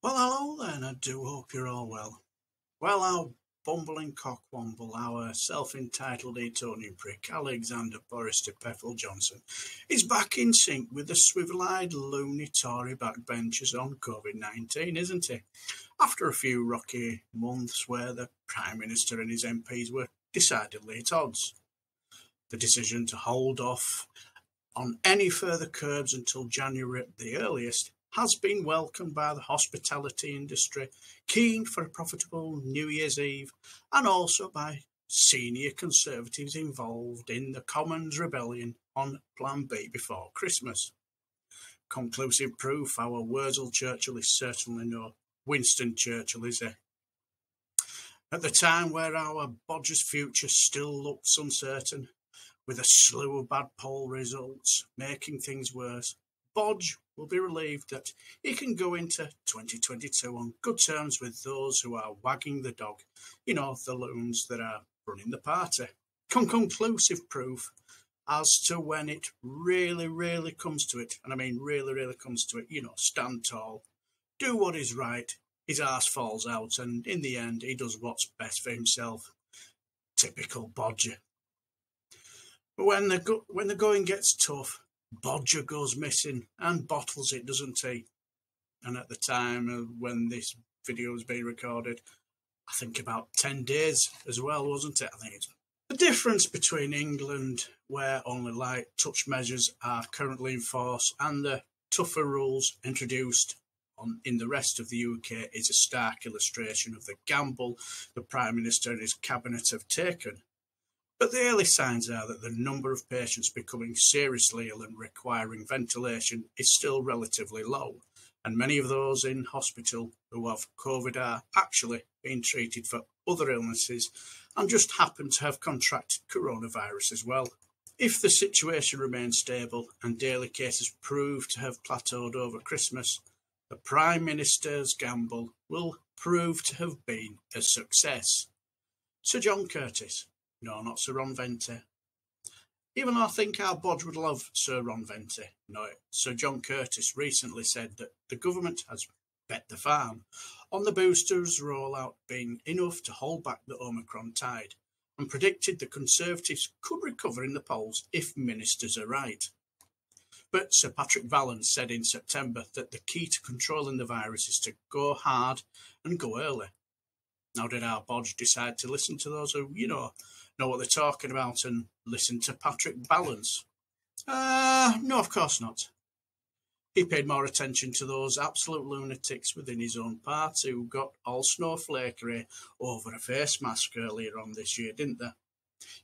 Well, hello then, I do hope you're all well. Well, our bumbling cockwomble, our self-entitled Etonian prick, Alexander Boris Johnson, is back in sync with the swivel-eyed loony Tory backbenchers on COVID-19, isn't he? After a few rocky months where the Prime Minister and his MPs were decidedly at odds. The decision to hold off on any further curbs until January at the earliest has been welcomed by the hospitality industry, keen for a profitable New Year's Eve, and also by senior Conservatives involved in the Commons rebellion on Plan B before Christmas. Conclusive proof our Wurzel Churchill is certainly no Winston Churchill, is he? At the time where our bodger's future still looks uncertain, with a slew of bad poll results making things worse, Bodge will be relieved that he can go into 2022 on good terms with those who are wagging the dog, the loons that are running the party. Conclusive proof as to when it really comes to it, and I mean really comes to it, stand tall, do what is right, his arse falls out, and in the end he does what's best for himself. Typical Bodger. But when the going gets tough, Bodger goes missing and bottles it, doesn't he? And at the time when this video was being recorded, I think about 10 days as well, wasn't it? I think it's the difference between England, where only light touch measures are currently in force, and the tougher rules introduced in the rest of the UK is a stark illustration of the gamble the Prime Minister and his cabinet have taken. But the early signs are that the number of patients becoming seriously ill and requiring ventilation is still relatively low, and many of those in hospital who have COVID are actually being treated for other illnesses and just happen to have contracted coronavirus as well. If the situation remains stable and daily cases prove to have plateaued over Christmas, the Prime Minister's gamble will prove to have been a success. Sir John Curtis. No, not Sir Ron Vente. Even though I think our bodge would love Sir Ron Vente. No, Sir John Curtis recently said that the government has bet the farm on the boosters rollout being enough to hold back the Omicron tide, and predicted the Conservatives could recover in the polls if ministers are right. But Sir Patrick Vallance said in September that the key to controlling the virus is to go hard and go early. Now, did our bodge decide to listen to those who, know what they're talking about and listen to Patrick Vallance? No, of course not. He paid more attention to those absolute lunatics within his own party who got all snowflakery over a face mask earlier on this year, didn't they?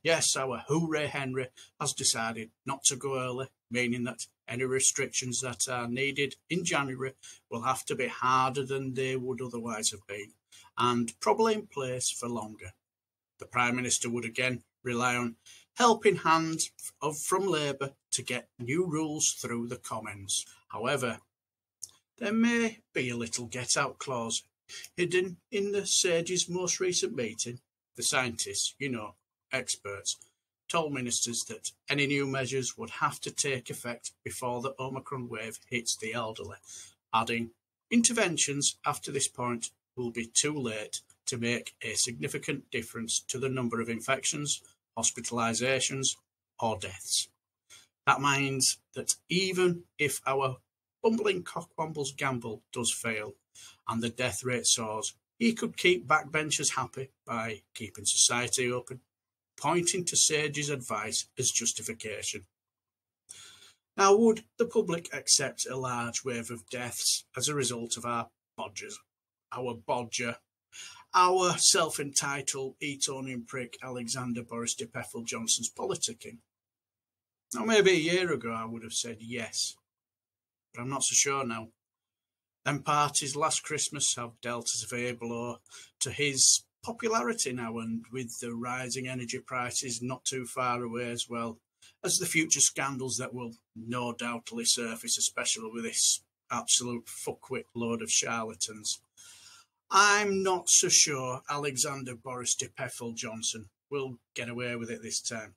Yes, our Hooray Henry has decided not to go early, meaning that any restrictions that are needed in January will have to be harder than they would otherwise have been, and probably in place for longer. The Prime Minister would again rely on helping hands from Labour to get new rules through the Commons. However, there may be a little get-out clause hidden in the Sage's most recent meeting. The scientists, experts, told ministers that any new measures would have to take effect before the Omicron wave hits the elderly, adding, interventions after this point will be too late to make a significant difference to the number of infections, hospitalisations, or deaths. That means that even if our bumbling cockwomble's gamble does fail and the death rate soars, he could keep backbenchers happy by keeping society open, pointing to Sage's advice as justification. Now, would the public accept a large wave of deaths as a result of our bodger, our self-entitled Etonian prick Alexander Boris Johnson's politicking? Now, maybe a year ago I would have said yes, but I'm not so sure now. Them parties last Christmas have dealt a severe blow to his popularity now, and with the rising energy prices not too far away, as well as the future scandals that will no doubtly surface, especially with this absolute fuckwit load of charlatans, I'm not so sure Alexander Boris Johnson will get away with it this time.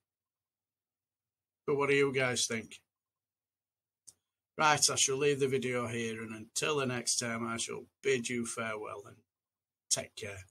But what do you guys think? Right, I shall leave the video here, and until the next time, I shall bid you farewell and take care.